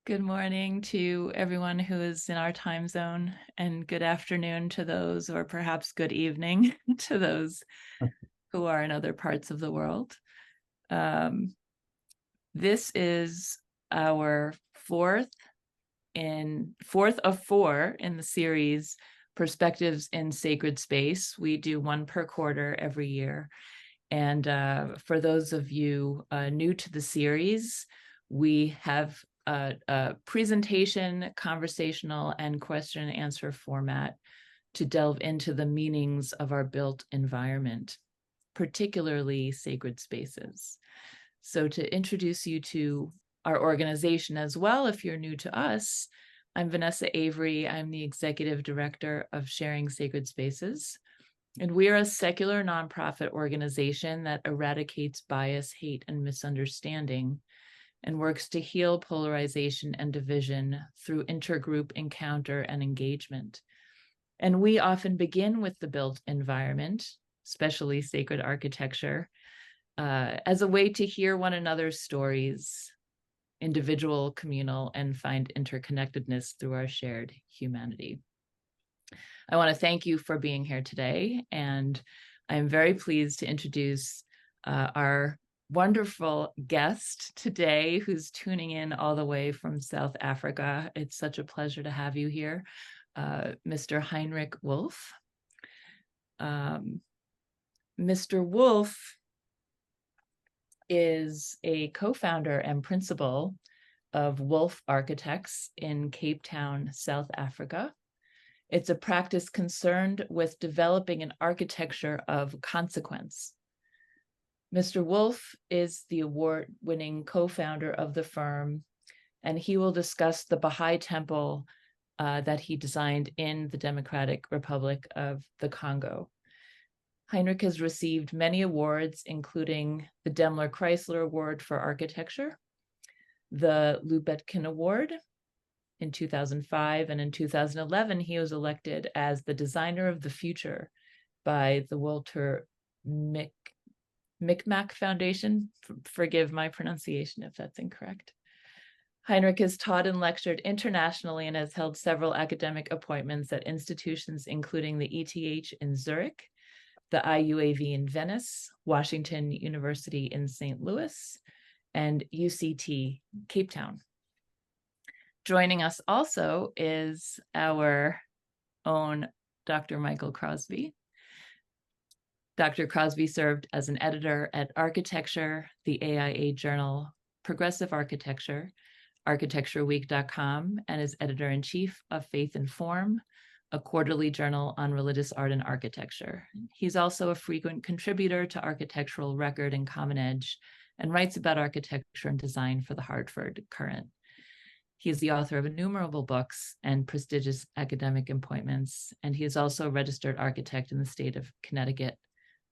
Good morning to everyone who is in our time zone, and good afternoon to those, or perhaps good evening to those who are in other parts of the world. This is our fourth of four in the series Perspectives in Sacred Space. We do one per quarter every year. And for those of you new to the series, we have a presentation, conversational, and question and answer format to delve into the meanings of our built environment, particularly sacred spaces. So to introduce you to our organization as well, if you're new to us, I'm Vanessa Avery. I'm the Executive Director of Sharing Sacred Spaces. And we are a secular nonprofit organization that eradicates bias, hate, and misunderstanding, and works to heal polarization and division through intergroup encounter and engagement. And we often begin with the built environment, especially sacred architecture, as a way to hear one another's stories, individual, communal, and find interconnectedness through our shared humanity. I want to thank you for being here today, and I'm very pleased to introduce our wonderful guest today, who's tuning in all the way from South Africa. It's such a pleasure to have you here, Mr. Heinrich Wolff. Mr. Wolff is a co-founder and principal of Wolff Architects in Cape Town, South Africa. It's a practice concerned with developing an architecture of consequence. Mr. Wolff is the award-winning co-founder of the firm, and he will discuss the Baha'i Temple that he designed in the Democratic Republic of the Congo. Heinrich has received many awards, including the Daimler-Chrysler Award for Architecture, the Lubetkin Award in 2005, and in 2011, he was elected as the Designer of the Future by the Walter Micmac Foundation. Forgive my pronunciation if that's incorrect. Heinrich has taught and lectured internationally and has held several academic appointments at institutions including the ETH in Zurich, the IUAV in Venice, Washington University in St. Louis, and UCT Cape Town. Joining us also is our own Dr. Michael Crosby. Dr. Crosby served as an editor at Architecture, the AIA journal Progressive Architecture, architectureweek.com, and is editor-in-chief of Faith and Form, a quarterly journal on religious art and architecture. He's also a frequent contributor to Architectural Record and Common Edge, and writes about architecture and design for the Hartford Courant. He is the author of innumerable books and prestigious academic appointments, and he is also a registered architect in the state of Connecticut,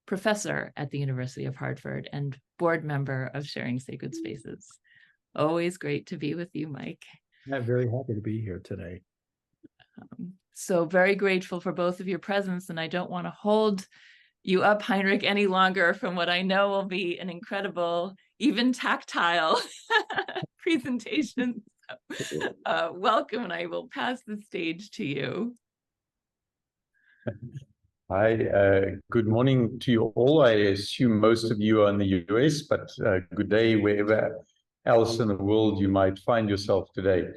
professor at the University of Hartford, and board member of Sharing Sacred Spaces. Always great to be with you, Mike. I'm very happy to be here today. So very grateful for both of your presence, and I don't want to hold you up, Heinrich, any longer from what I know will be an incredible, even tactile presentation. Welcome, and I will pass the stage to you. Hi, good morning to you all. I assume most of you are in the US, but good day wherever else in the world you might find yourself today.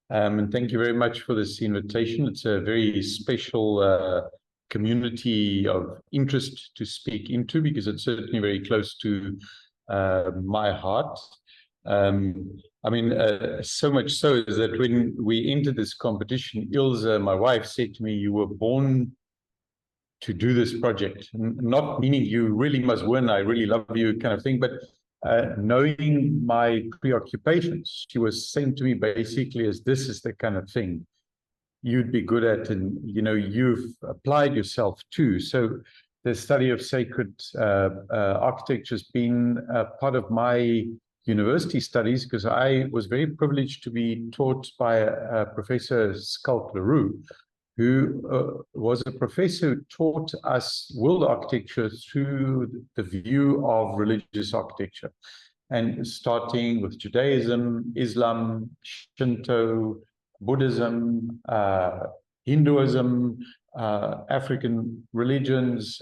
And thank you very much for this invitation. It's a very special community of interest to speak into, because it's certainly very close to my heart. I mean, so much so is that when we entered this competition, Ilse, my wife, said to me, "You were born to do this project," not meaning you really must win, I really love you kind of thing, but knowing my preoccupations, she was saying to me basically, as this is the kind of thing you'd be good at, and you know, you've applied yourself to. So the study of sacred architecture has been part of my university studies, because I was very privileged to be taught by Professor Skulk Leroux, who was a professor who taught us world architecture through the view of religious architecture. and starting with Judaism, Islam, Shinto, Buddhism, Hinduism, African religions,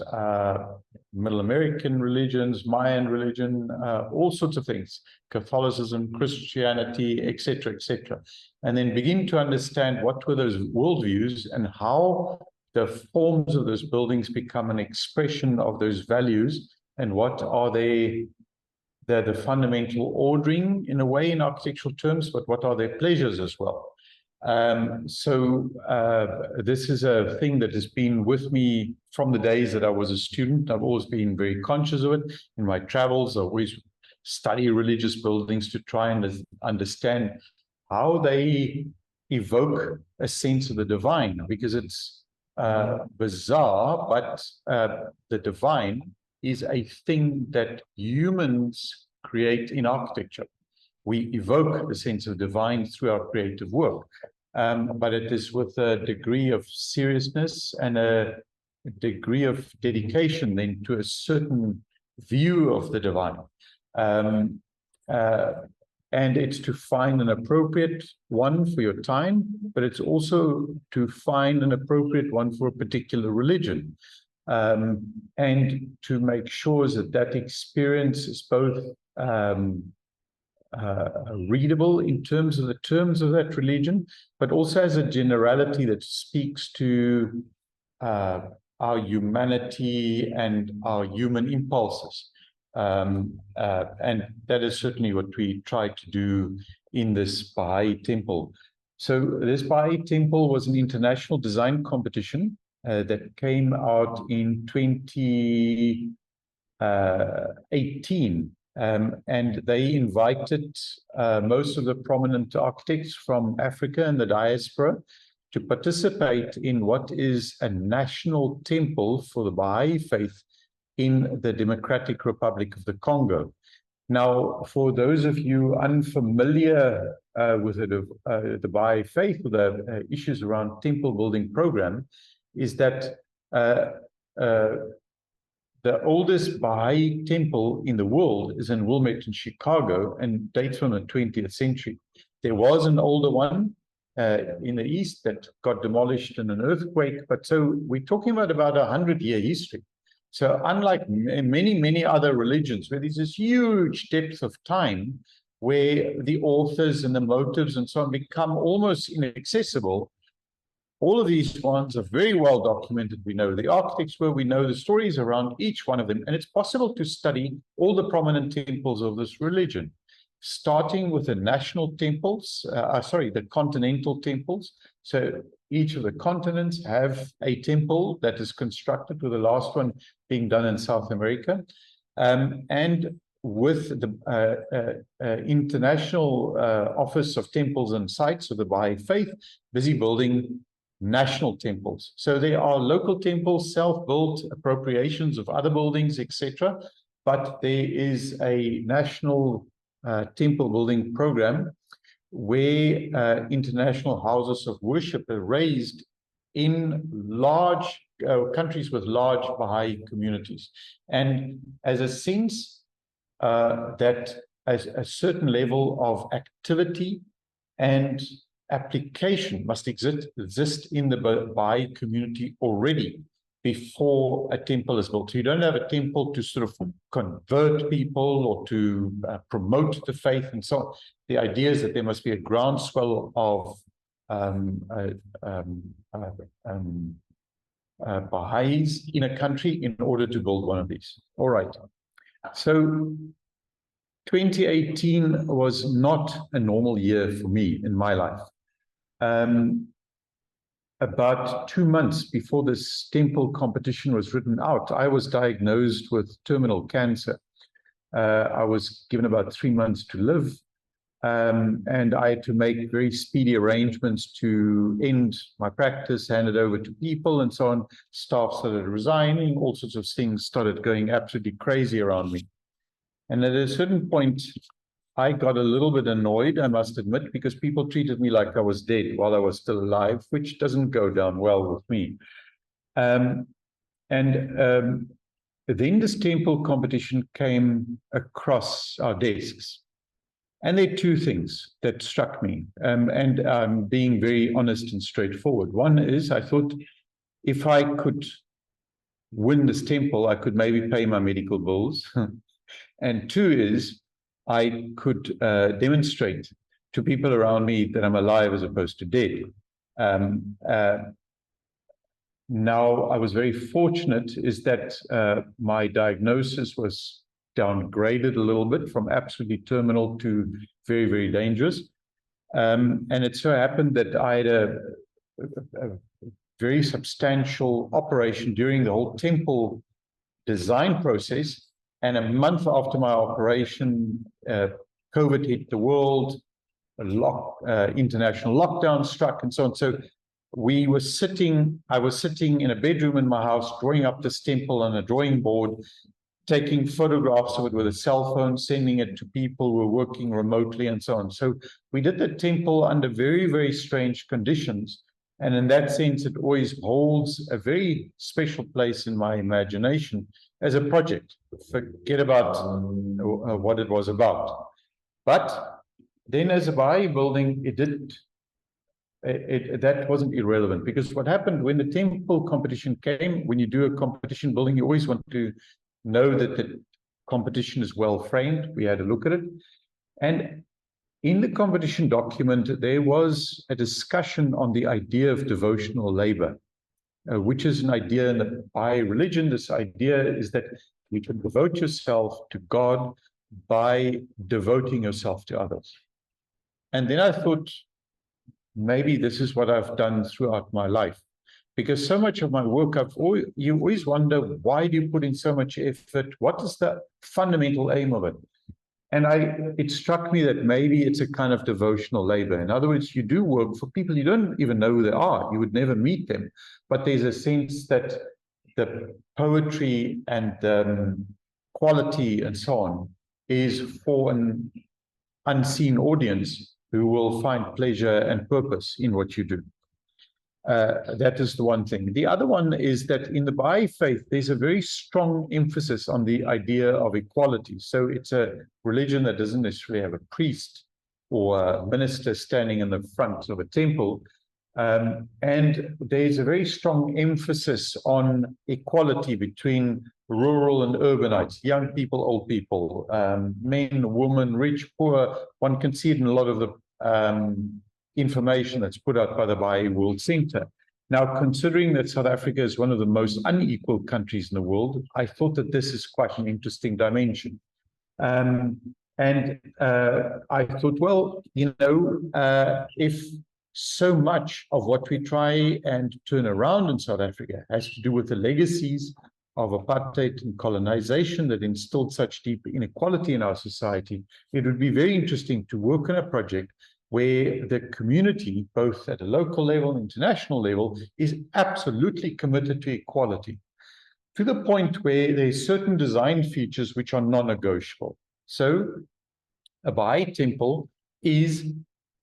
Middle American religions, Mayan religion, all sorts of things, Catholicism, Christianity, etc., etc. And then begin to understand what were those worldviews and how the forms of those buildings become an expression of those values, and what are they, the fundamental ordering in a way in architectural terms, but what are their pleasures as well. This is a thing that has been with me from the days that I was a student. I've always been very conscious of it. In my travels, I always study religious buildings to try and understand how they evoke a sense of the divine, because it's bizarre, but the divine is a thing that humans create in architecture. We evoke the sense of divine through our creative work, but it is with a degree of seriousness and a degree of dedication then to a certain view of the divine. And it's to find an appropriate one for your time, but it's also to find an appropriate one for a particular religion. And to make sure that that experience is both readable in terms of the terms of that religion, but also as a generality that speaks to our humanity and our human impulses. And that is certainly what we try to do in this Baha'i Temple. So this Baha'i Temple was an international design competition that came out in 2018. And they invited most of the prominent architects from Africa and the diaspora to participate in what is a national temple for the Baha'i faith in the Democratic Republic of the Congo. Now, for those of you unfamiliar with the Baha'i faith, or the issues around temple building program, is that the oldest Baha'i temple in the world is in Wilmington, Chicago, and dates from the 20th century. There was an older one in the east that got demolished in an earthquake, but so we're talking about a 100-year history. So unlike many other religions, where there's this huge depth of time where the authors and the motives and so on become almost inaccessible, all of these ones are very well documented. We know the architects were, we know the stories around each one of them, and it's possible to study all the prominent temples of this religion, starting with the national temples, the continental temples. So each of the continents have a temple that is constructed, with the last one being done in South America. And with the International Office of Temples and Sites of the Baha'i Faith, busy building national temples. So there are local temples, self-built appropriations of other buildings, etc. But there is a national temple building program where international houses of worship are raised in large countries with large Baha'i communities. And as a sense that as a certain level of activity and application must exist in the Baha'i community already before a temple is built. So you don't have a temple to sort of convert people or to promote the faith and so on. The idea is that there must be a groundswell of Baha'is in a country in order to build one of these. All right. So 2018 was not a normal year for me in my life. About 2 months before this temple competition was written out, I was diagnosed with terminal cancer. I was given about 3 months to live, and I had to make very speedy arrangements to end my practice, hand it over to people and so on. Staff started resigning, all sorts of things started going absolutely crazy around me. And at a certain point, I got a little bit annoyed, I must admit, because people treated me like I was dead while I was still alive, which doesn't go down well with me. There then this temple competition came across our desks. And there are two things that struck me, and I'm being very honest and straightforward. One is I thought if I could win this temple, I could maybe pay my medical bills. And two is I could demonstrate to people around me that I'm alive as opposed to dead. Now, I was very fortunate is that my diagnosis was downgraded a little bit from absolutely terminal to very, very dangerous. And it so happened that I had a very substantial operation during the whole temple design process. And a month after my operation, COVID hit the world, international lockdown struck, and so on. So I was sitting in a bedroom in my house, drawing up this temple on a drawing board, taking photographs of it with a cell phone, sending it to people who were working remotely, and so on. So we did the temple under very, very strange conditions. And in that sense, it always holds a very special place in my imagination as a project. Forget about what it was about. But then as a Baha'i building, that wasn't irrelevant, because what happened when the temple competition came, when you do a competition building, you always want to know that the competition is well framed. We had a look at it. And in the competition document, there was a discussion on the idea of devotional labor, which is an idea in the Baha'i religion. This idea is that you can devote yourself to God by devoting yourself to others. And then I thought, maybe this is what I've done throughout my life. Because so much of my work, you always wonder, why do you put in so much effort? What is the fundamental aim of it? And it struck me that maybe it's a kind of devotional labor. In other words, you do work for people you don't even know who they are. You would never meet them. But there's a sense that the poetry and the quality and so on is for an unseen audience who will find pleasure and purpose in what you do. That is the one thing. The other one is that in the Baha'i faith, there's a very strong emphasis on the idea of equality. So it's a religion that doesn't necessarily have a priest or a minister standing in the front of a temple. And there's a very strong emphasis on equality between rural and urbanites, young people, old people, men, women, rich, poor. One can see it in a lot of the information that's put out by the Baha'i World Center. Now, considering that South Africa is one of the most unequal countries in the world, I thought that this is quite an interesting dimension. I thought, well, if so much of what we try and turn around in South Africa has to do with the legacies of apartheid and colonization that instilled such deep inequality in our society, it would be very interesting to work on a project where the community, both at a local level and international level, is absolutely committed to equality, to the point where there's certain design features which are non-negotiable. So a Baha'i temple is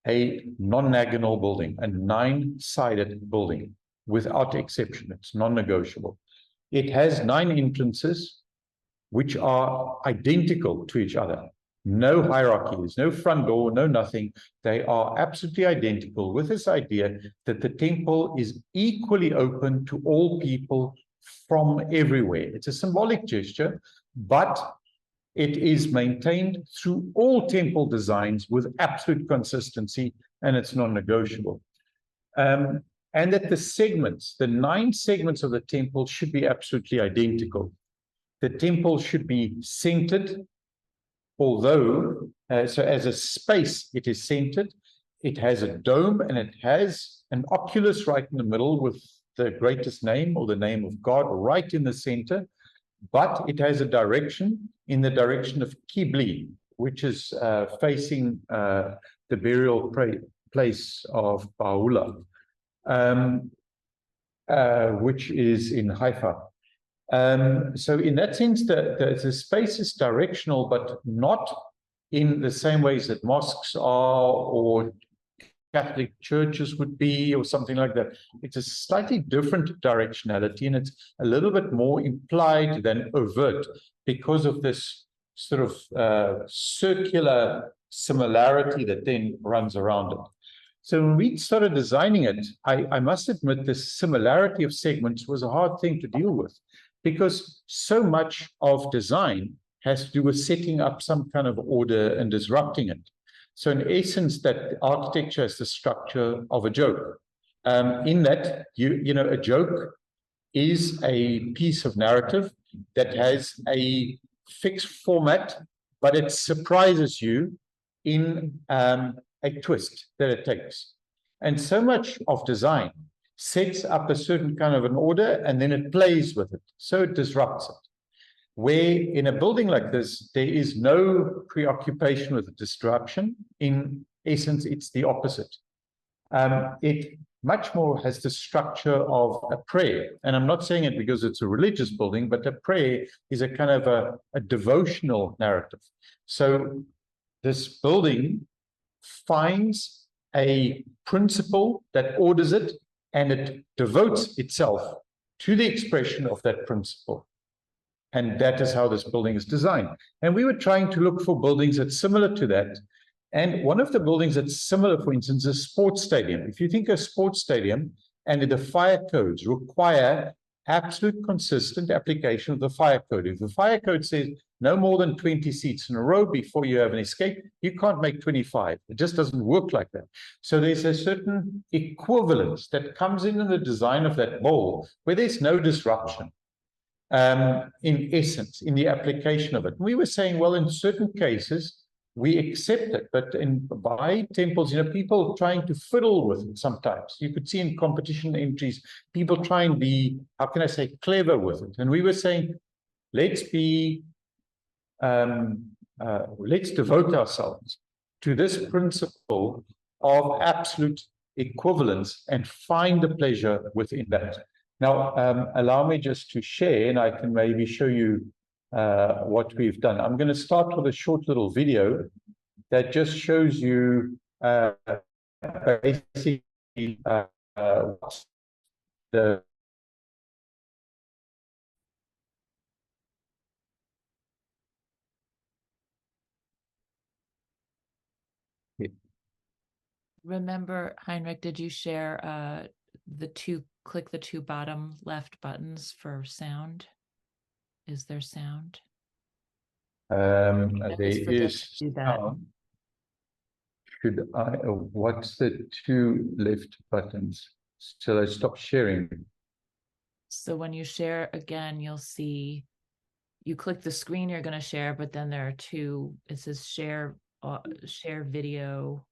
a non-nagonal building, a 9-sided building, without exception. It's non-negotiable. It has 9 entrances, which are identical to each other. No hierarchy, there's no front door, no nothing. They are absolutely identical, with this idea that the temple is equally open to all people from everywhere. It's a symbolic gesture, but it is maintained through all temple designs with absolute consistency, and it's non-negotiable. And that the segments, the 9 segments of the temple, should be absolutely identical. The temple should be centered, although, so as a space, it is centered. It has a dome, and it has an oculus right in the middle with the greatest name, or the name of God, right in the center. But it has a direction, in the direction of Qibli, which is facing the burial place of Baha'u'llah, which is in Haifa. So in that sense, the space is directional, but not in the same ways that mosques are or Catholic churches would be, or something like that. It's a slightly different directionality, and it's a little bit more implied than overt because of this sort of circular similarity that then runs around it. So when we started designing it, I must admit the similarity of segments was a hard thing to deal with, because so much of design has to do with setting up some kind of order and disrupting it. So in essence, that architecture is the structure of a joke. In that, you know, a joke is a piece of narrative that has a fixed format, but it surprises you in a twist that it takes. And so much of design sets up a certain kind of an order, and then it plays with it. So it disrupts it. Where in a building like this, there is no preoccupation with the disruption. In essence, it's the opposite. It much more has the structure of a prayer. And I'm not saying it because it's a religious building, but a prayer is a kind of a devotional narrative. So this building finds a principle that orders it, and it devotes itself to the expression of that principle. And that is how this building is designed. And we were trying to look for buildings that's similar to that. And one of the buildings that's similar, for instance, is a sports stadium. If you think a sports stadium, and the fire codes require absolute consistent application of the fire code. If the fire code says no more than 20 seats in a row before you have an escape, you can't make 25. It just doesn't work like that. So there's a certain equivalence that comes in the design of that bowl where there's no disruption. In essence, in the application of it. We were saying, well, in certain cases, we accept it, but in Baha'i temples, you know, people trying to fiddle with it sometimes. You could see in competition entries, people try and be, how can I say, clever with it. And we were saying, let's devote ourselves to this principle of absolute equivalence and find the pleasure within that. Now, allow me just to share, and I can maybe show you what we've done. I'm going to start with a short little video that just shows you basically the Remember, Heinrich, did you share click the two bottom left buttons for sound? Is there sound? there is sound. Should I, what's the two left buttons? Shall I stop sharing? So when you share again, you'll see, you click the screen you're going to share, but then there are two, it says share video,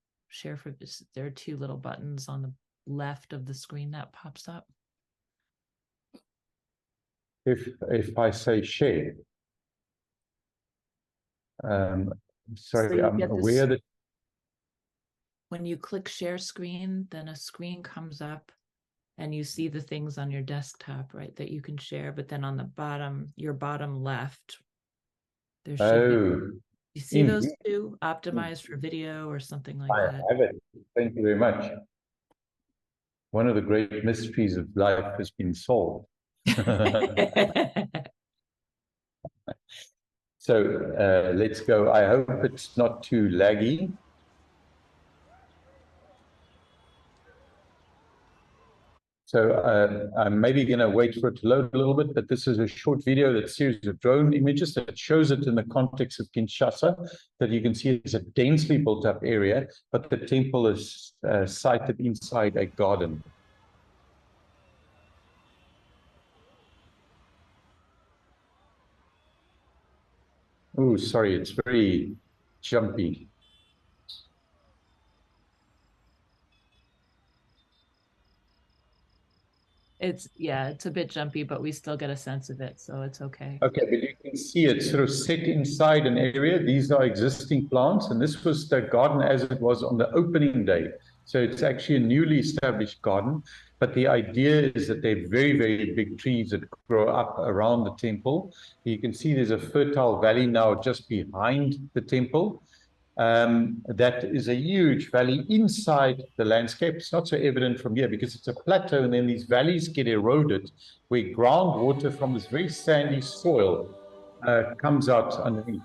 there are two little buttons on the left of the screen that pops up. If I say share, sorry, So I'm aware that when you click share screen, then a screen comes up and you see the things on your desktop, right, that you can share. But then on the bottom, your bottom left, there should be, you see those two, optimized for video or something like that? I have it. Thank you very much. One of the great mysteries of life has been solved. So let's go. I hope it's not too laggy. So I'm maybe going to wait for it to load a little bit, but this is a short video, that series of drone images that shows it in the context of Kinshasa, that you can see it's a densely built up area, but the temple is sited inside a garden. Oh, sorry, it's very jumpy. It's a bit jumpy, but we still get a sense of it, so it's okay. Okay, but you can see it's sort of set inside an area. These are existing plants, and this was the garden as it was on the opening day. So it's actually a newly established garden, but the idea is that they're very, very big trees that grow up around the temple. You can see there's a fertile valley now just behind the temple. That is a huge valley inside the landscape. It's not so evident from here because it's a plateau, and then these valleys get eroded, where groundwater from this very sandy soil comes out underneath.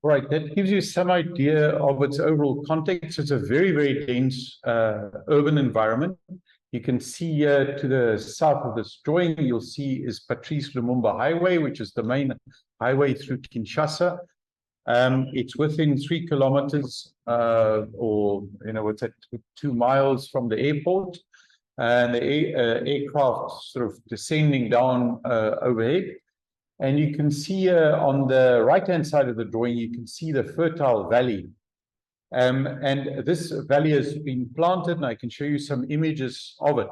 Right, that gives you some idea of its overall context. It's a very, very dense urban environment. You can see here to the south of this drawing, you'll see is Patrice Lumumba Highway, which is the main highway through Kinshasa. It's within 3 kilometers or, what's that, 2 miles from the airport. And the aircraft sort of descending down overhead. And you can see on the right-hand side of the drawing, you can see the fertile valley. And this valley has been planted, and I can show you some images of it.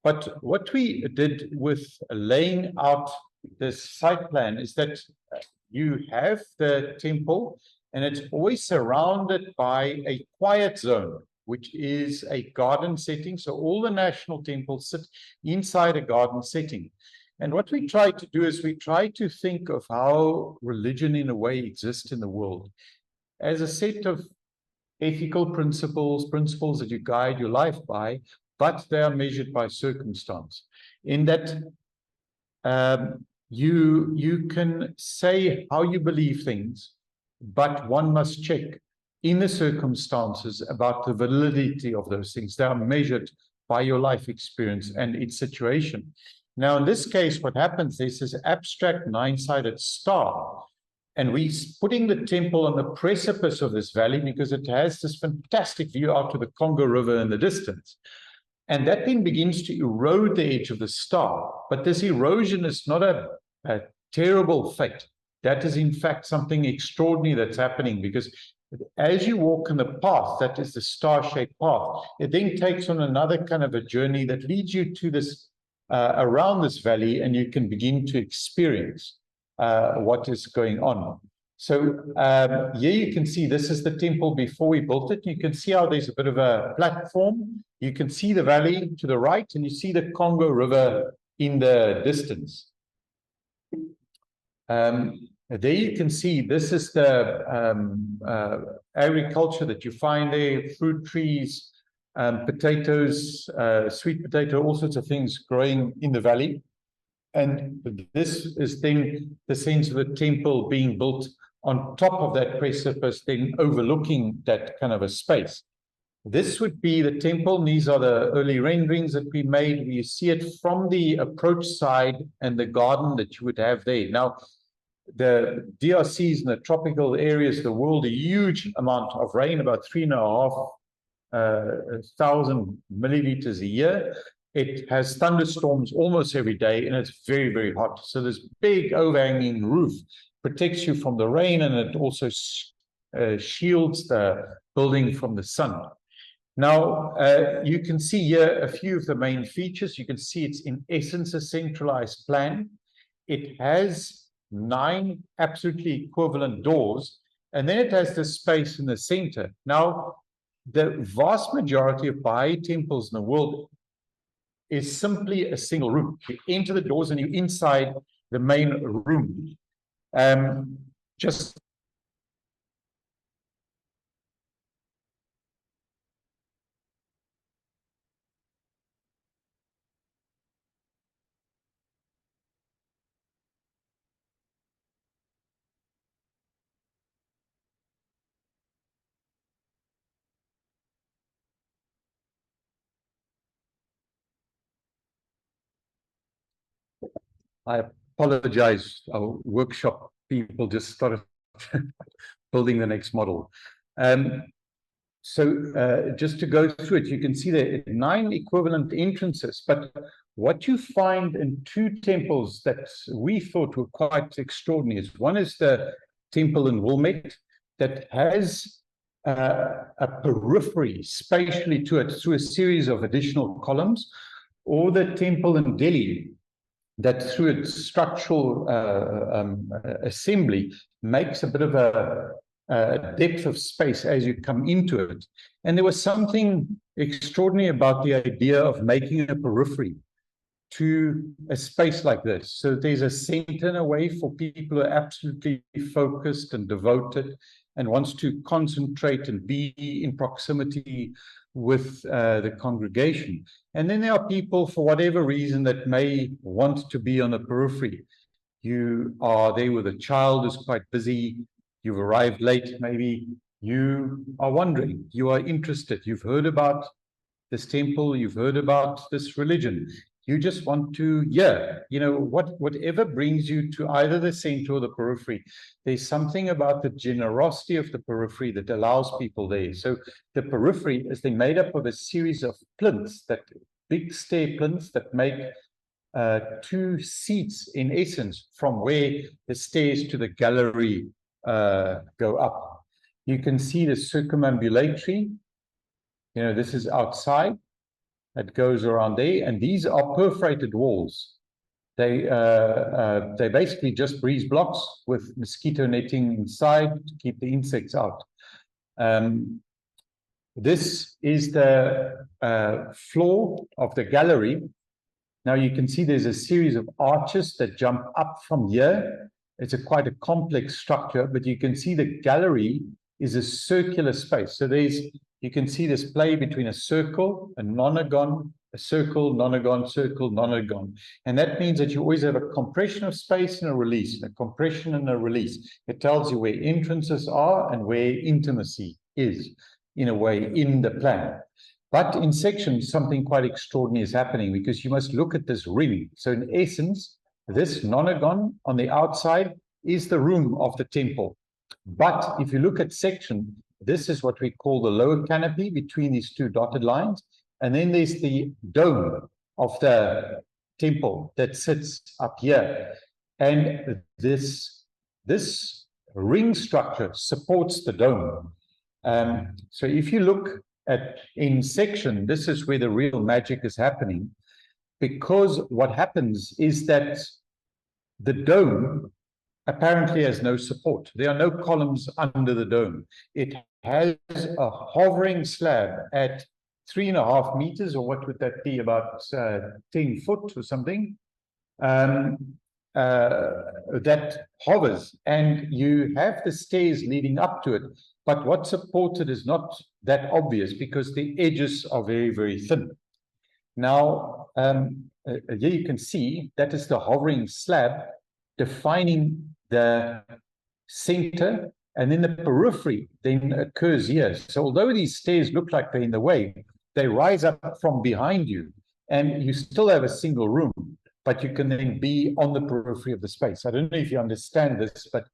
But what we did with laying out this site plan is that you have the temple, and it's always surrounded by a quiet zone, which is a garden setting. So all the national temples sit inside a garden setting. And what we try to do is we try to think of how religion in a way exists in the world as a set of ethical principles that you guide your life by, but they are measured by circumstance. In that you can say how you believe things, but one must check in the circumstances about the validity of those things. They are measured by your life experience and its situation. Now, in this case, what happens, there's this abstract 9-sided star, and we're putting the temple on the precipice of this valley because it has this fantastic view out to the Congo River in the distance. And that then begins to erode the edge of the star. But this erosion is not a terrible fate. That is, in fact, something extraordinary that's happening, because as you walk in the path, that is the star-shaped path, it then takes on another kind of a journey that leads you to this around this valley, and you can begin to experience what is going on. So here you can see this is the temple before we built it. You can see how there's a bit of a platform. You can see the valley to the right, and you see the Congo River in the distance. There you can see this is the agriculture that you find there, fruit trees, potatoes, sweet potato, all sorts of things growing in the valley. And this is then the sense of the temple being built on top of that precipice, then overlooking that kind of a space. This would be the temple, and these are the early renderings that we made. You see it from the approach side and the garden that you would have there. Now, the DRCs and the tropical areas of the world, a huge amount of rain, about 3,500 milliliters a year. It has thunderstorms almost every day, and it's very, very hot. So this big overhanging roof protects you from the rain, and it also shields the building from the sun. Now, you can see here a few of the main features. You can see it's in essence a centralized plan. It has 9 absolutely equivalent doors, and then it has this space in the center. Now, the vast majority of Baha'i temples in the world is simply a single room. You enter the doors and you're inside the main room. Just I apologize. Our workshop people just started building the next model. Just to go through it, you can see there are 9 equivalent entrances, but what you find in 2 temples that we thought were quite extraordinary is one is the temple in Wilmette that has a periphery spatially to it through a series of additional columns, or the temple in Delhi that through its structural assembly makes a bit of a depth of space as you come into it. And there was something extraordinary about the idea of making a periphery to a space like this. So there's a center in a way for people who are absolutely focused and devoted and wants to concentrate and be in proximity with the congregation. And then there are people, for whatever reason, that may want to be on the periphery. You are there with a child who's quite busy, you've arrived late, maybe you are wondering, you are interested, you've heard about this temple, you've heard about this religion. You just want to, whatever brings you to either the center or the periphery. There's something about the generosity of the periphery that allows people there. So the periphery is then made up of a series of plinths, that big stair plinths that make 2 seats in essence from where the stairs to the gallery go up. You can see the circumambulatory. This is outside. That goes around there, and these are perforated walls. They basically just breeze blocks with mosquito netting inside to keep the insects out. This is the floor of the gallery. Now you can see there's a series of arches that jump up from here. It's quite a complex structure, but you can see the gallery is a circular space. So you can see this play between a circle, a nonagon, a circle, nonagon, circle, nonagon. And that means that you always have a compression of space and a release, a compression and a release. It tells you where entrances are and where intimacy is, in a way, in the plan. But in sections, something quite extraordinary is happening, because you must look at this ring. So in essence, this nonagon on the outside is the room of the temple. But if you look at section, this is what we call the lower canopy between these 2 dotted lines. And then there's the dome of the temple that sits up here. And this ring structure supports the dome. So if you look at in section, this is where the real magic is happening, because what happens is that the dome apparently has no support. There are no columns under the dome. It has a hovering slab at 3.5 meters, or what would that be, about 10 foot or something, that hovers, and you have the stairs leading up to it. But what's supported is not that obvious, because the edges are very, very thin. Now, here you can see that is the hovering slab defining the center, and then the periphery then occurs here. So although these stairs look like they're in the way, they rise up from behind you, and you still have a single room, but you can then be on the periphery of the space. I don't know if you understand this, but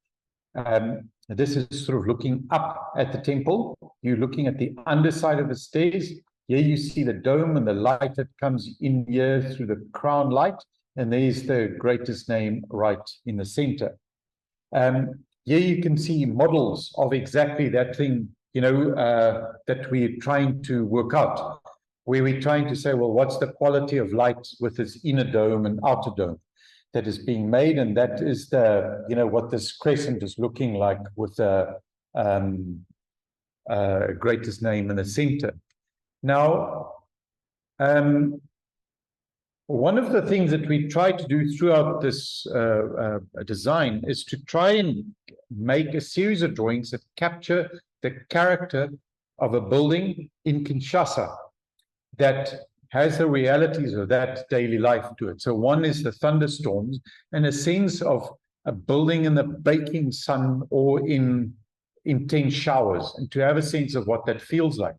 this is sort of looking up at the temple. You're looking at the underside of the stairs. Here you see the dome and the light that comes in here through the crown light, and there's the greatest name right in the center. Here you can see models of exactly that thing, that we're trying to work out, where we're trying to say, well, what's the quality of light with this inner dome and outer dome that is being made? And that is what this crescent is looking like with the greatest name in the center. Now, one of the things that we try to do throughout this design is to try and make a series of drawings that capture the character of a building in Kinshasa that has the realities of that daily life to it. So one is the thunderstorms and a sense of a building in the baking sun or in intense showers, and to have a sense of what that feels like.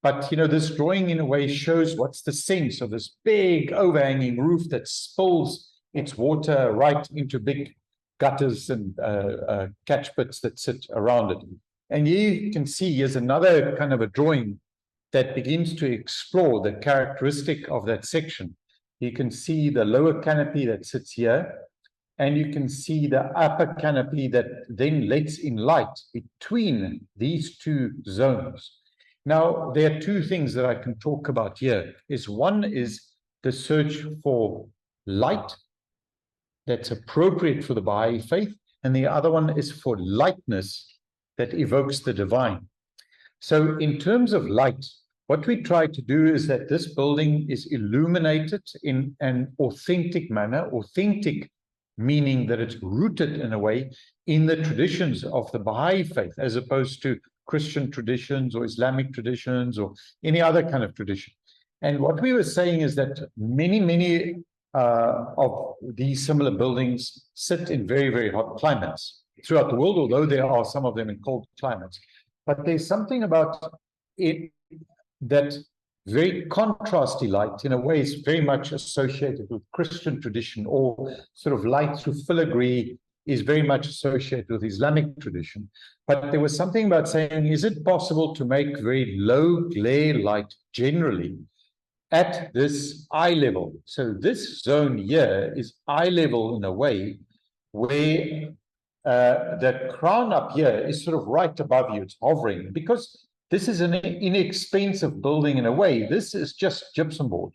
But, this drawing in a way shows what's the sense of this big overhanging roof that spills its water right into big gutters and catch pits that sit around it. And here you can see here's another kind of a drawing that begins to explore the characteristic of that section. You can see the lower canopy that sits here, and you can see the upper canopy that then lets in light between these two zones. Now, there are two things that I can talk about here. One is the search for light that's appropriate for the Baha'i faith, and the other one is for lightness that evokes the divine. So in terms of light, what we try to do is that this building is illuminated in an authentic manner, authentic meaning that it's rooted in a way in the traditions of the Baha'i faith, as opposed to Christian traditions or Islamic traditions or any other kind of tradition. And what we were saying is that many of these similar buildings sit in very, very hot climates throughout the world, although there are some of them in cold climates. But there's something about it that very contrasty light, in a way, is very much associated with Christian tradition, or sort of light through filigree is very much associated with Islamic tradition. But there was something about saying, is it possible to make very low glare light generally at this eye level? So this zone here is eye level in a way where the crown up here is sort of right above you, it's hovering, because this is an inexpensive building in a way. This is just gypsum board.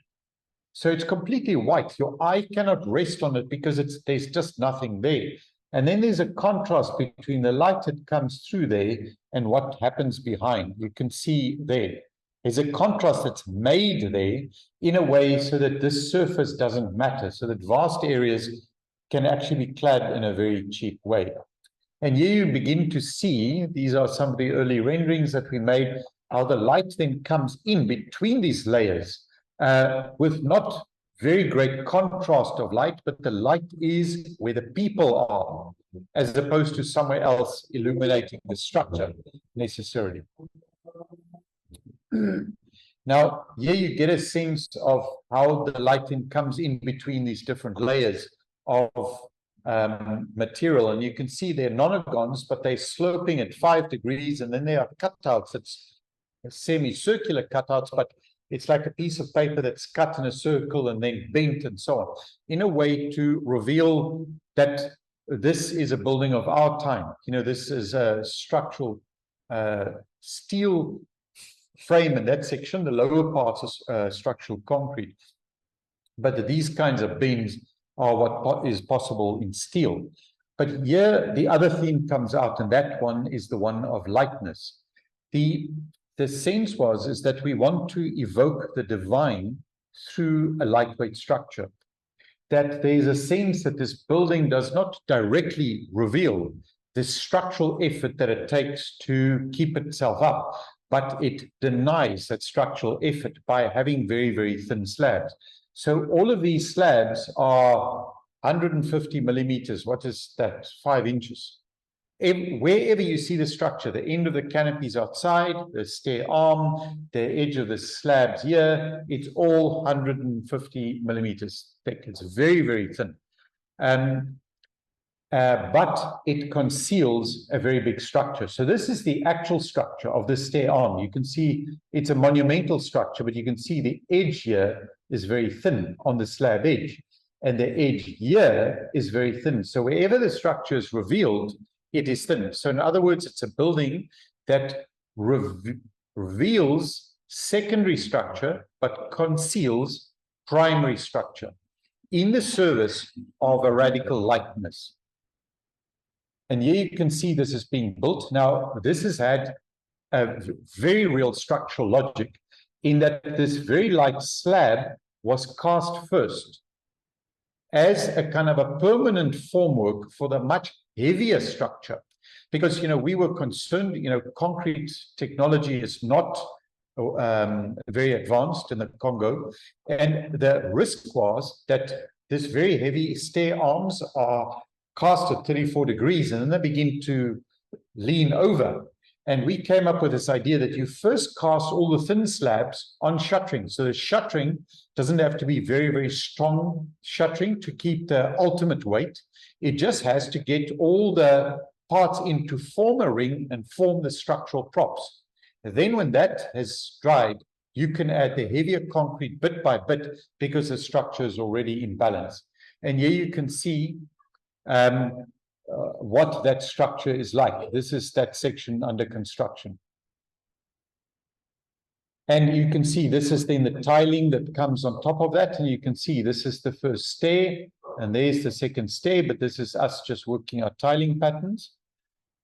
So it's completely white. Your eye cannot rest on it because there's just nothing there. And then there's a contrast between the light that comes through there and what happens behind. You can see there's a contrast that's made there in a way so that this surface doesn't matter, so that vast areas can actually be clad in a very cheap way. And here you begin to see, these are some of the early renderings that we made, how the light then comes in between these layers with not very great contrast of light, but the light is where the people are, as opposed to somewhere else illuminating the structure necessarily. Now, here you get a sense of how the light then comes in between these different layers of material, and you can see they're nonagons, but they're sloping at 5 degrees, and then there are cutouts. It's semicircular cutouts, but it's like a piece of paper that's cut in a circle and then bent and so on, in a way to reveal that this is a building of our time. This is a structural steel frame in that section. The lower part is structural concrete, but these kinds of beams are what is possible in steel. But here, the other theme comes out, and that one is the one of lightness. The sense is that we want to evoke the divine through a lightweight structure, that there's a sense that this building does not directly reveal the structural effort that it takes to keep itself up, but it denies that structural effort by having very, very thin slabs. So all of these slabs are 150 millimeters. What is that? 5 inches. Wherever you see the structure, the end of the canopy is outside, the stair arm, the edge of the slabs here, it's all 150 millimeters thick. It's very, very thin. But it conceals a very big structure. So this is the actual structure of the stair arm. You can see it's a monumental structure, but you can see the edge here is very thin on the slab edge, and the edge here is very thin. So wherever the structure is revealed, it is thin. So in other words, it's a building that reveals secondary structure, but conceals primary structure in the service of a radical lightness. And here you can see this is being built. Now, this has had a very real structural logic in that this very light slab was cast first as a kind of a permanent formwork for the much heavier structure. Because, we were concerned, concrete technology is not very advanced in the Congo. And the risk was that this very heavy stair arms are cast at 34 degrees and then they begin to lean over. And we came up with this idea that you first cast all the thin slabs on shuttering. So the shuttering doesn't have to be very, very strong shuttering to keep the ultimate weight. It just has to get all the parts in to form a ring and form the structural props. And then when that has dried, you can add the heavier concrete bit by bit because the structure is already in balance. And here you can see what that structure is like. This is that section under construction. And you can see this is then the tiling that comes on top of that. And you can see this is the first stair and there's the second stair, but this is us just working out tiling patterns.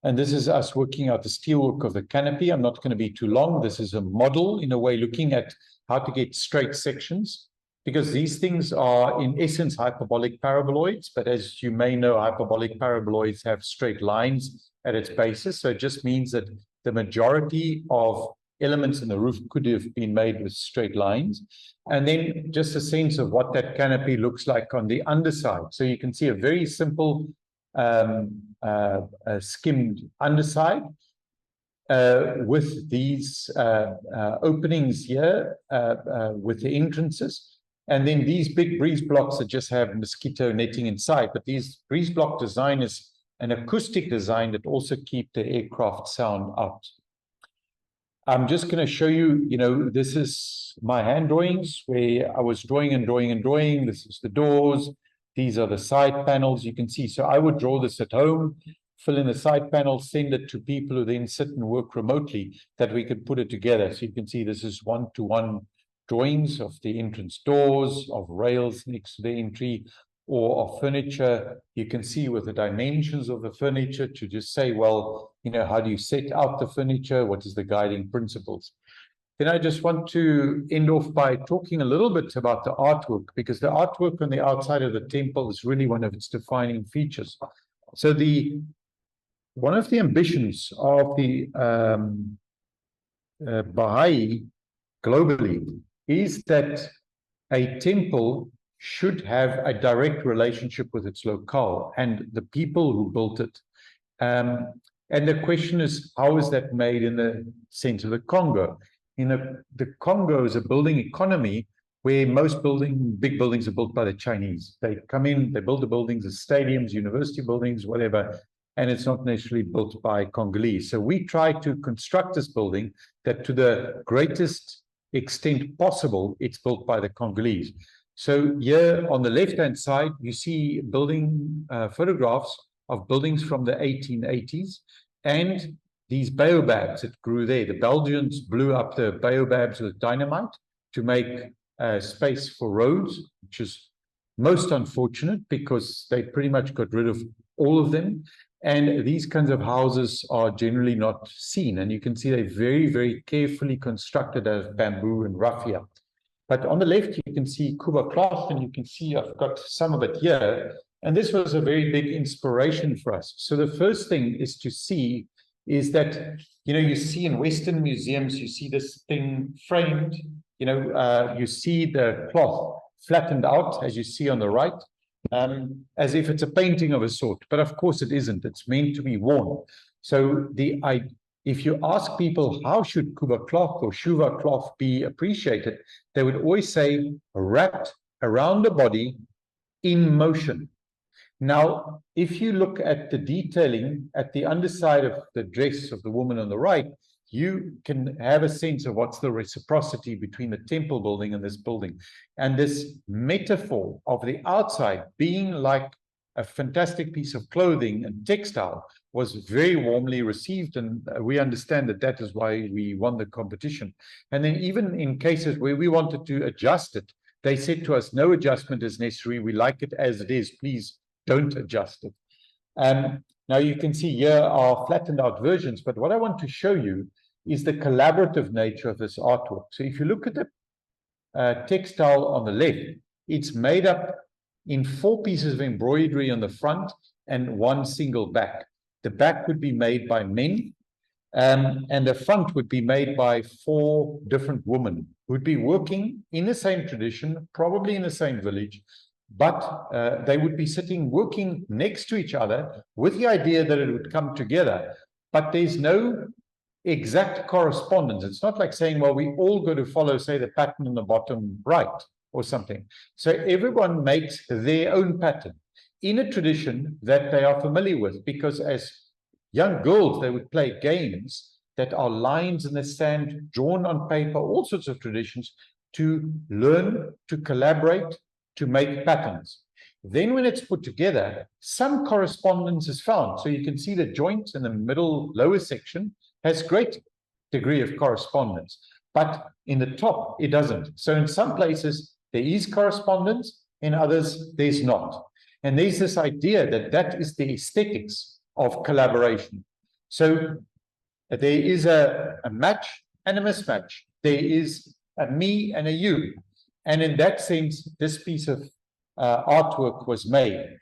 And this is us working out the steelwork of the canopy. I'm not going to be too long. This is a model in a way looking at how to get straight sections, because these things are in essence hyperbolic paraboloids. But as you may know, hyperbolic paraboloids have straight lines at its basis. So it just means that the majority of elements in the roof could have been made with straight lines. And then just a sense of what that canopy looks like on the underside. So you can see a very simple skimmed underside with these openings here with the entrances. And then these big breeze blocks that just have mosquito netting inside. But these breeze block design is an acoustic design that also keep the aircraft sound out. I'm just going to show you, this is my hand drawings where I was drawing and drawing and drawing. This is the doors. These are the side panels you can see. So I would draw this at home, fill in the side panels, send it to people who then sit and work remotely, that we could put it together. So you can see this is one-to-one drawings of the entrance doors, of rails next to the entry, or of furniture. You can see with the dimensions of the furniture to just say, well, how do you set out the furniture? What is the guiding principles? Then I just want to end off by talking a little bit about the artwork, because the artwork on the outside of the temple is really one of its defining features. So one of the ambitions of the Baha'i globally is that a temple should have a direct relationship with its locale and the people who built it. And the question is, how is that made in the sense of the Congo? The Congo is a building economy where most big buildings are built by the Chinese. They come in, they build the buildings, the stadiums, university buildings, whatever, and it's not necessarily built by Congolese. So we try to construct this building that to the greatest extent possible, it's built by the Congolese. So here on the left-hand side, you see building photographs of buildings from the 1880s and these baobabs that grew there. The Belgians blew up the baobabs with dynamite to make space for roads, which is most unfortunate because they pretty much got rid of all of them. And these kinds of houses are generally not seen. And you can see they're very, very carefully constructed out of bamboo and raffia. But on the left, you can see Kuba cloth, and you can see I've got some of it here. And this was a very big inspiration for us. So the first thing is to see is that, you see in Western museums, you see this thing framed, you see the cloth flattened out, as you see on the right, as if it's a painting of a sort. But of course it isn't. It's meant to be worn. So if you ask people, how should Kuba cloth or Shuva cloth be appreciated, they would always say, wrapped around the body in motion. Now, if you look at the detailing at the underside of the dress of the woman on the right, you can have a sense of what's the reciprocity between the temple building and this building. And this metaphor of the outside being like a fantastic piece of clothing and textile, was very warmly received, and we understand that that is why we won the competition. And then even in cases where we wanted to adjust it, they said to us, no adjustment is necessary, we like it as it is, please don't adjust it. Now you can see here are flattened out versions, but what I want to show you is the collaborative nature of this artwork. So if you look at the textile on the left, it's made up in 4 pieces of embroidery on the front and 1 single back. The back would be made by men, and the front would be made by 4 different women who would be working in the same tradition, probably in the same village, but they would be sitting working next to each other with the idea that it would come together. But there's no exact correspondence. It's not like saying, well, we all got to follow, say, the pattern on the bottom right or something. So everyone makes their own pattern in a tradition that they are familiar with, because as young girls, they would play games that are lines in the sand, drawn on paper, all sorts of traditions, to learn, to collaborate, to make patterns. Then when it's put together, some correspondence is found. So you can see the joint in the middle lower section has great degree of correspondence, but in the top, it doesn't. So in some places, there is correspondence, in others, there's not. And there's this idea that that is the aesthetics of collaboration. So there is a match and a mismatch. There is a me and a you. And in that sense, this piece of artwork was made.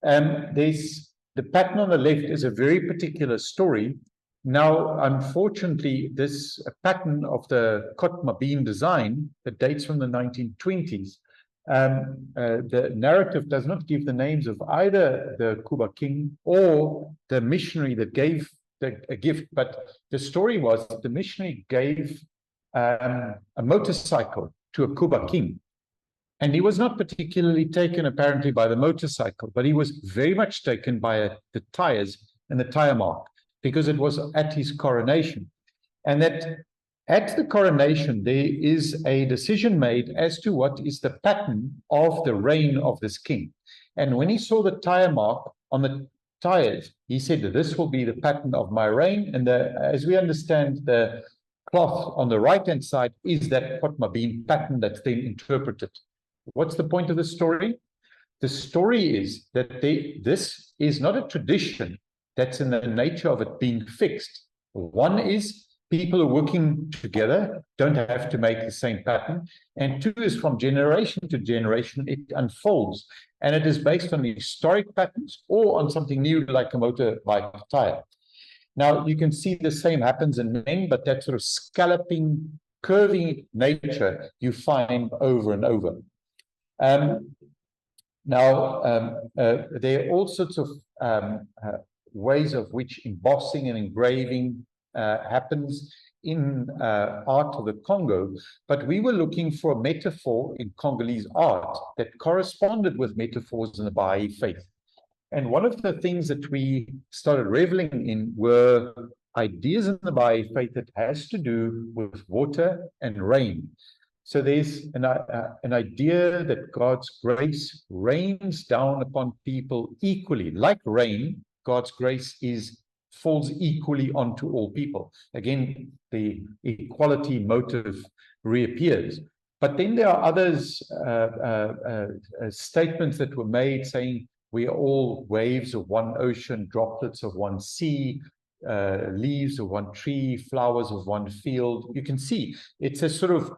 There's the pattern on the left is a very particular story. Now, unfortunately, this pattern of the Kotma bean design that dates from the 1920s, the narrative does not give the names of either the Kuba king or the missionary that gave a gift, but the story was that the missionary gave a motorcycle to a Kuba king. And he was not particularly taken, apparently, by the motorcycle, but he was very much taken by the tires and the tire mark, because it was at his coronation. And that at the coronation, there is a decision made as to what is the pattern of the reign of this king. And when he saw the tire mark on the tires, he said, this will be the pattern of my reign. And as we understand, the cloth on the right-hand side is that Kotma bean pattern that's then interpreted. What's the point of the story? The story is that this is not a tradition that's in the nature of it being fixed. One is people are working together, don't have to make the same pattern. And 2 is from generation to generation, it unfolds. And it is based on historic patterns or on something new like a motorbike tire. Now, you can see the same happens in men, but that sort of scalloping, curving nature you find over and over. There are all sorts of ways of which embossing and engraving happens in art of the Congo, but we were looking for a metaphor in Congolese art that corresponded with metaphors in the Baha'i faith. And one of the things that we started reveling in were ideas in the Baha'i faith that has to do with water and rain. So there's an idea that God's grace rains down upon people equally. Like rain, God's grace falls equally onto all people. Again, the equality motive reappears. But then there are others, statements that were made saying we are all waves of one ocean, droplets of one sea, leaves of one tree, flowers of one field. You can see it's a sort of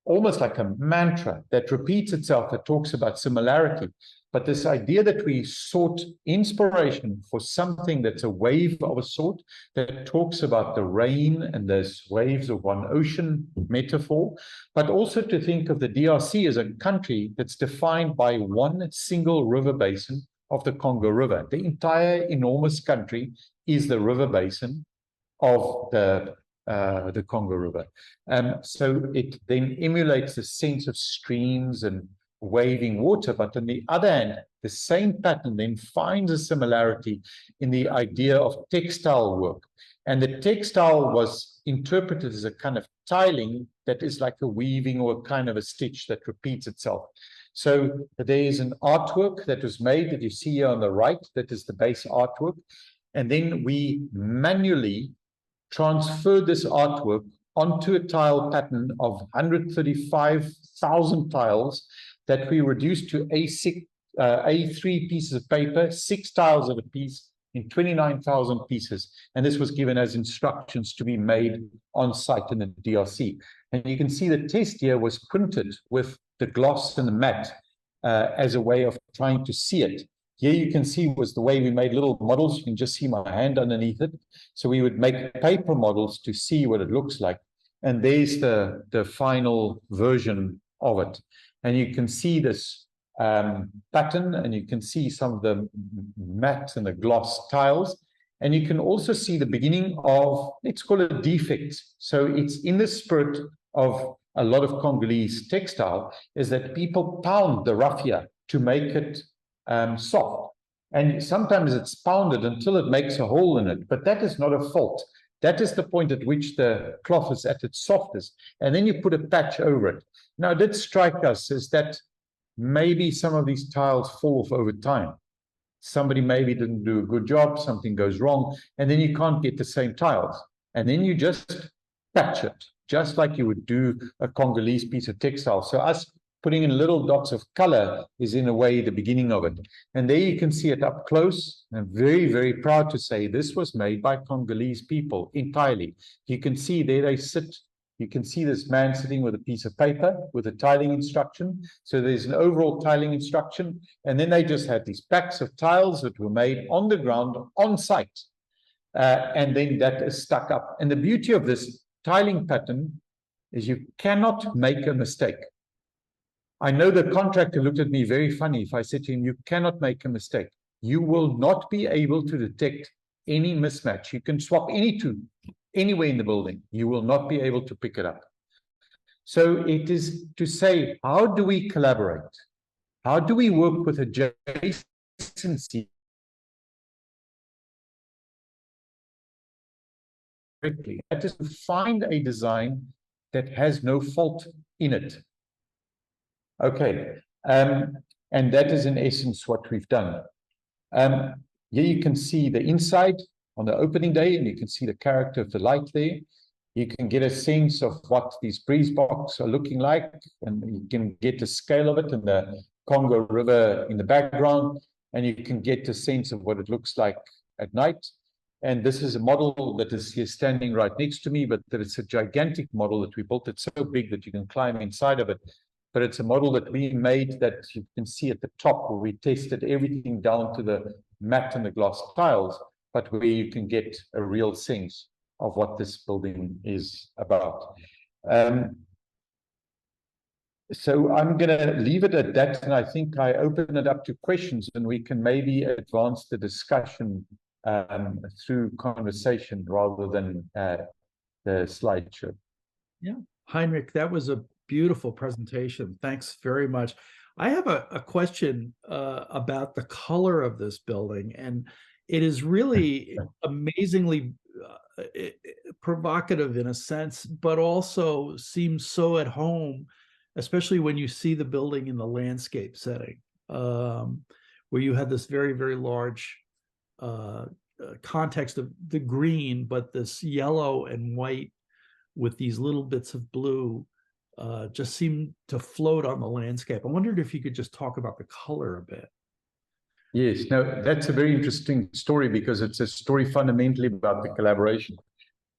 almost like a mantra that repeats itself, that talks about similarity. But this idea that we sought inspiration for something that's a wave of a sort, that talks about the rain and those waves of one ocean metaphor, but also to think of the DRC as a country that's defined by one single river basin of the Congo River. The entire enormous country is the river basin of the Congo River. So it then emulates a sense of streams and waving water, but on the other hand, the same pattern then finds a similarity in the idea of textile work. And the textile was interpreted as a kind of tiling that is like a weaving or a kind of a stitch that repeats itself. So there is an artwork that was made that you see here on the right, that is the base artwork. And then we manually transfer this artwork onto a tile pattern of 135,000 tiles that we reduced to A3 pieces of paper, 6 tiles at a piece in 29,000 pieces. And this was given as instructions to be made on site in the DRC. And you can see the test here was printed with the gloss and the matte as a way of trying to see it. Here you can see was the way we made little models. You can just see my hand underneath it. So we would make paper models to see what it looks like. And there's the final version of it. And you can see this pattern, and you can see some of the matte and the gloss tiles. And you can also see the beginning of, let's call it defects. So it's in the spirit of a lot of Congolese textile, is that people pound the raffia to make it soft. And sometimes it's pounded until it makes a hole in it, but that is not a fault. That is the point at which the cloth is at its softest. And then you put a patch over it. Now, it did strike us is that maybe some of these tiles fall off over time. Somebody maybe didn't do a good job, something goes wrong, and then you can't get the same tiles. And then you just patch it, just like you would do a Congolese piece of textile. So us putting in little dots of color is in a way the beginning of it. And there you can see it up close. I'm very, very proud to say this was made by Congolese people entirely. You can see there they sit. You can see this man sitting with a piece of paper with a tiling instruction. So there's an overall tiling instruction. And then they just had these packs of tiles that were made on the ground, on site. And then that is stuck up. And the beauty of this tiling pattern is you cannot make a mistake. I know the contractor looked at me very funny if I said to him, you cannot make a mistake. You will not be able to detect any mismatch. You can swap any two anywhere in the building. You will not be able to pick it up. So it is to say, how do we collaborate? How do we work with adjacency? That is to find a design that has no fault in it. Okay, and that is in essence what we've done. Here you can see the inside on the opening day, and you can see the character of the light there. You can get a sense of what these breeze boxes are looking like, and you can get the scale of it and the Congo River in the background, and you can get a sense of what it looks like at night. And this is a model that is here standing right next to me, but that it's a gigantic model that we built. It's so big that you can climb inside of it. But it's a model that we made that you can see at the top, where we tested everything down to the matte and the glass tiles, but where you can get a real sense of what this building is about. So I'm going to leave it at that, and I think I open it up to questions, and we can maybe advance the discussion through conversation rather than the slideshow. Yeah, Heinrich, that was a beautiful presentation. Thanks very much. I have a question about the color of this building, and it is really amazingly provocative in a sense, but also seems so at home, especially when you see the building in the landscape setting, where you had this very, very large context of the green, but this yellow and white with these little bits of blue just seemed to float on the landscape. I wondered if you could just talk about the color a bit. Yes, no, that's a very interesting story, because it's a story fundamentally about the collaboration.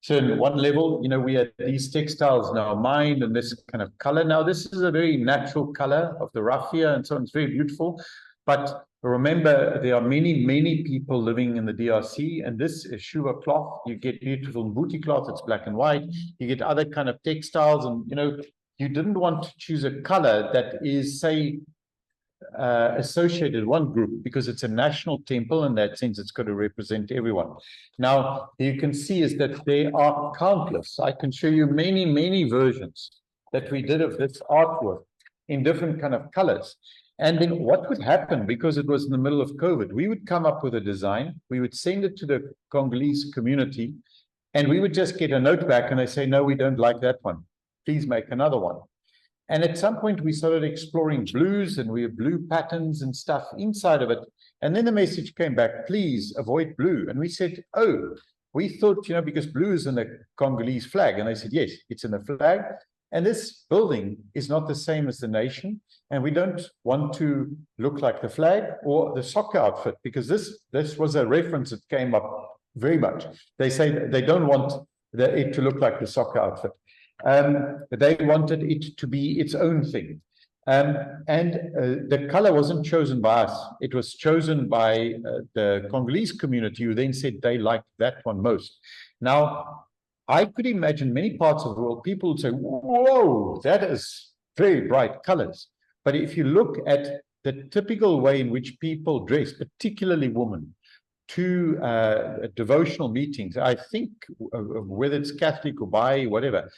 So in one level, you know, we had these textiles in our mind and this kind of color. Now, this is a very natural color of the raffia and so on. It's very beautiful. But remember, there are many, many people living in the DRC, and this is shuba cloth. You get beautiful booty cloth, it's black and white. You get other kind of textiles, and, you know, you didn't want to choose a color that is, say, associated one group, because it's a national temple. In that sense, it's got to represent everyone. Now, you can see is that there are countless. I can show you many, many versions that we did of this artwork in different kind of colors. And then what would happen, because it was in the middle of COVID, we would come up with a design, we would send it to the Congolese community, and we would just get a note back, and they say, no, we don't like that one. Please make another one. And at some point we started exploring blues, and we have blue patterns and stuff inside of it. And then the message came back, please avoid blue. And we said, oh, we thought, you know, because blue is in the Congolese flag. And they said, yes, it's in the flag. And this building is not the same as the nation. And we don't want to look like the flag or the soccer outfit, because this was a reference that came up very much. They say they don't want it to look like the soccer outfit. They wanted it to be its own thing. The color wasn't chosen by us. It was chosen by the Congolese community, who then said they liked that one most. Now, I could imagine many parts of the world, people would say, whoa, that is very bright colors. But if you look at the typical way in which people dress, particularly women, to devotional meetings, I think, whether it's Catholic or Baha'i, whatever,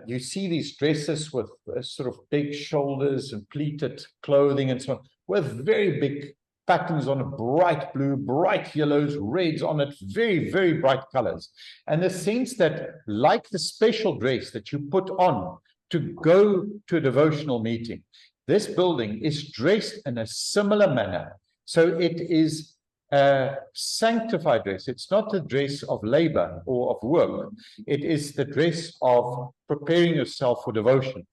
you see these dresses with sort of big shoulders and pleated clothing and so on, with very big patterns on it, bright blue, bright yellows, reds on it, very, very bright colors. And the sense that, like the special dress that you put on to go to a devotional meeting, this building is dressed in a similar manner. So it is a sanctified dress. It's not the dress of labor or of work. It is the dress of preparing yourself for devotion.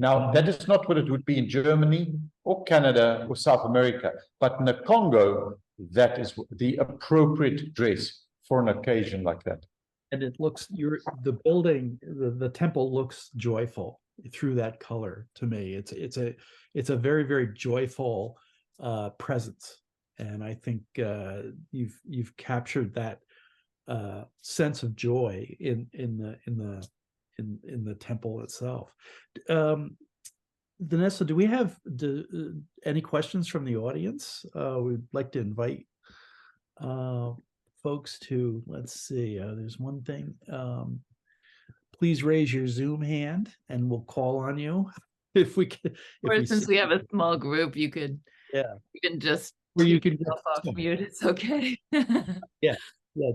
Now, that is not what it would be in Germany or Canada or South America, but in the Congo, that is the appropriate dress for an occasion like that. And it looks, the building, the temple looks joyful through that color to me. It's a very, very joyful presence. And I think you've captured that sense of joy in the temple itself. Vanessa, do we have any questions from the audience? We'd like to invite folks to, let's see, there's one thing. Please raise your Zoom hand and we'll call on you if we can. Or since we have a small group, you could, you can just or you can yourself off mute. It's okay. yeah,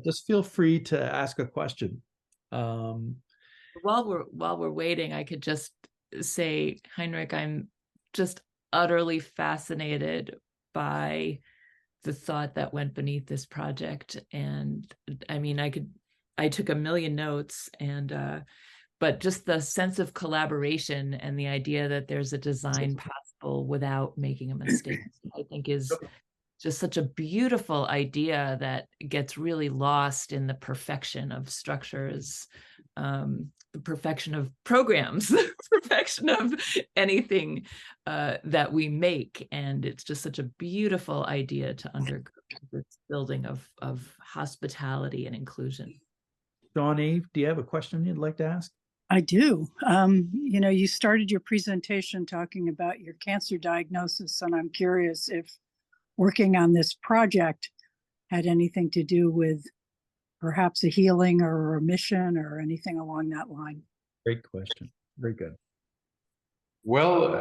just feel free to ask a question. While we're waiting, I could just say, Heinrich, I'm just utterly fascinated by the thought that went beneath this project. And I mean, I took a million notes, and but just the sense of collaboration and the idea that there's a design possible without making a mistake, I think is just such a beautiful idea that gets really lost in the perfection of structures, the perfection of programs, the perfection of anything that we make. And it's just such a beautiful idea to undergo this building of hospitality and inclusion. Shawnee, do you have a question you'd like to ask? I do. You know, you started your presentation talking about your cancer diagnosis, and I'm curious if working on this project had anything to do with perhaps a healing or a remission or anything along that line. Great question. Very good. Well,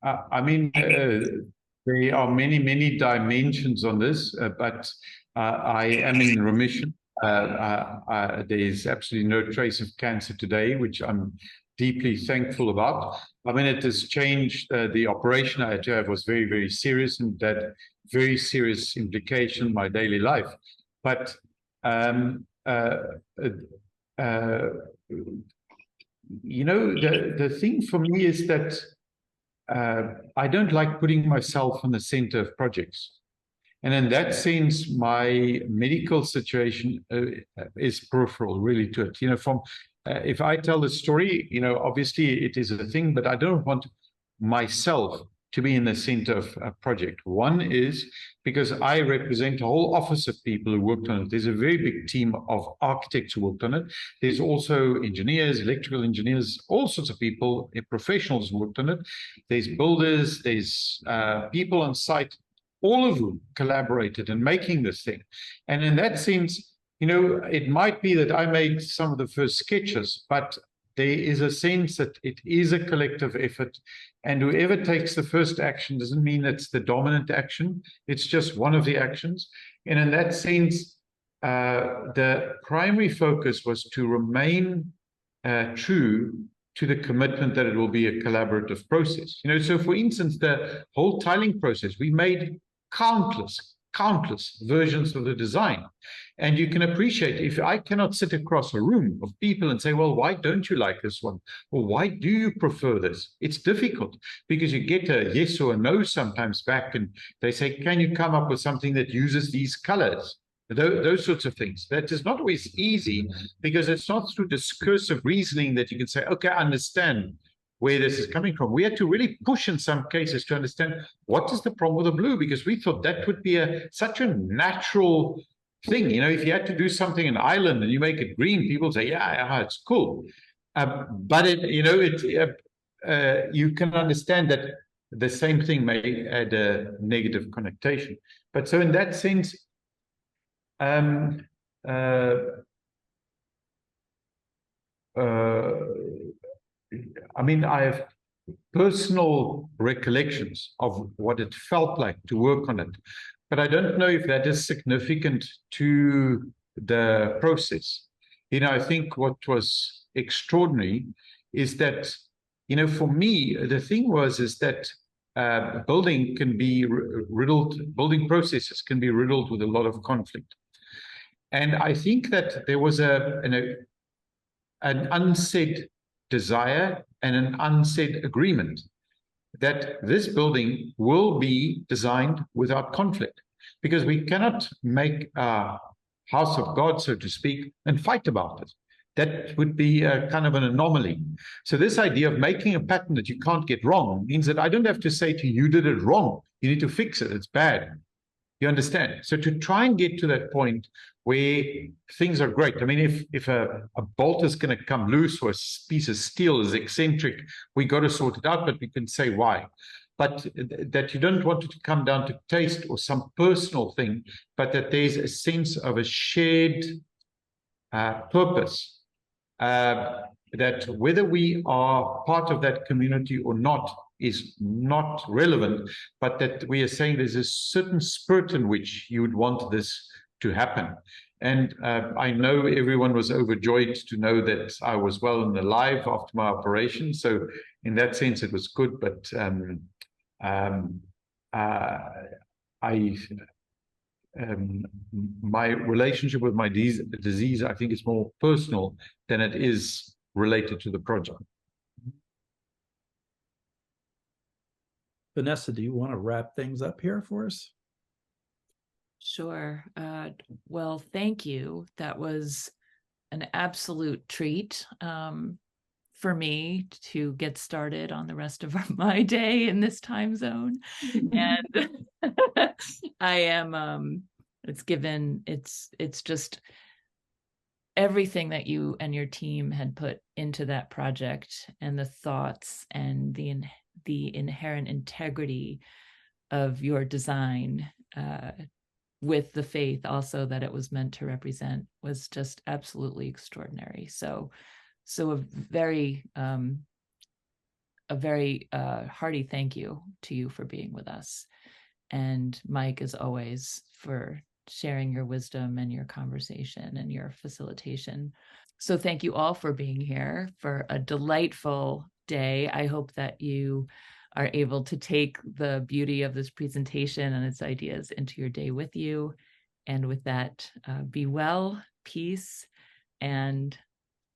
I mean, there are many dimensions on this, but I am in remission. There's absolutely no trace of cancer today, which I'm deeply thankful about. I mean, it has changed. The operation I had to have was very, very serious, and that very serious implication in my daily life. But you know, the thing for me is that I don't like putting myself in the center of projects. And in that sense, my medical situation is peripheral really to it. You know, from if I tell the story, you know, obviously it is a thing, but I don't want myself to be in the center of a project. One is because I represent a whole office of people who worked on it. There's a very big team of architects who worked on it. There's also engineers, electrical engineers, all sorts of people, professionals who worked on it. There's builders, there's people on site, all of whom collaborated in making this thing. And in that sense, you know, it might be that I made some of the first sketches, but there is a sense that it is a collective effort, and whoever takes the first action doesn't mean it's the dominant action. It's just one of the actions. And in that sense, the primary focus was to remain true to the commitment that it will be a collaborative process. You know, so for instance, the whole tiling process, we made countless versions of the design. And you can appreciate, if I cannot sit across a room of people and say, well, why don't you like this one? Or why do you prefer this? It's difficult because you get a yes or a no sometimes back, and they say, can you come up with something that uses these colors? Those sorts of things. That is not always easy, because it's not through discursive reasoning that you can say, okay, I understand where this is coming from. We had to really push in some cases to understand what is the problem with the blue, because we thought that would be such a natural thing. You know, if you had to do something in Ireland and you make it green, people say, yeah, it's cool. But you can understand that the same thing may add a negative connotation. But so in that sense, I mean, I have personal recollections of what it felt like to work on it, but I don't know if that is significant to the process. You know, I think what was extraordinary is that, you know, for me, the thing is that building can be building processes can be riddled with a lot of conflict. And I think that there was an unsaid desire and an unsaid agreement that this building will be designed without conflict, because we cannot make a house of God, so to speak, and fight about it. That would be a kind of an anomaly. So this idea of making a pattern that you can't get wrong means that I don't have to say to you, you did it wrong. You need to fix it. It's bad. You understand? So to try and get to that point where things are great. I mean, if a bolt is going to come loose or a piece of steel is eccentric, we got to sort it out, but we can say why. But that you don't want it to come down to taste or some personal thing, but that there's a sense of a shared purpose, that whether we are part of that community or not is not relevant, but that we are saying there's a certain spirit in which you would want this to happen. And I know everyone was overjoyed to know that I was well and alive after my operation. So in that sense, it was good. But my relationship with my disease, I think, is more personal than it is related to the project. Vanessa, do you want to wrap things up here for us? Sure. Well, thank you. That was an absolute treat for me to get started on the rest of my day in this time zone. And I am, it's just everything that you and your team had put into that project, and the thoughts and the inherent integrity of your design, with the faith also that it was meant to represent, was just absolutely extraordinary. So a very hearty thank you to you for being with us, and Mike, as always, for sharing your wisdom and your conversation and your facilitation. So thank you all for being here for a delightful day. I hope that you are able to take the beauty of this presentation and its ideas into your day with you. And with that, be well, peace, and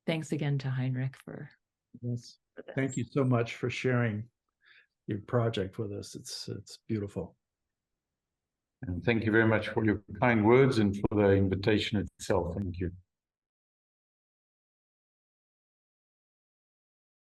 thanks again to Heinrich for this. Thank you so much for sharing your project with us. It's beautiful. And thank you very much for your kind words and for the invitation itself. Thank you.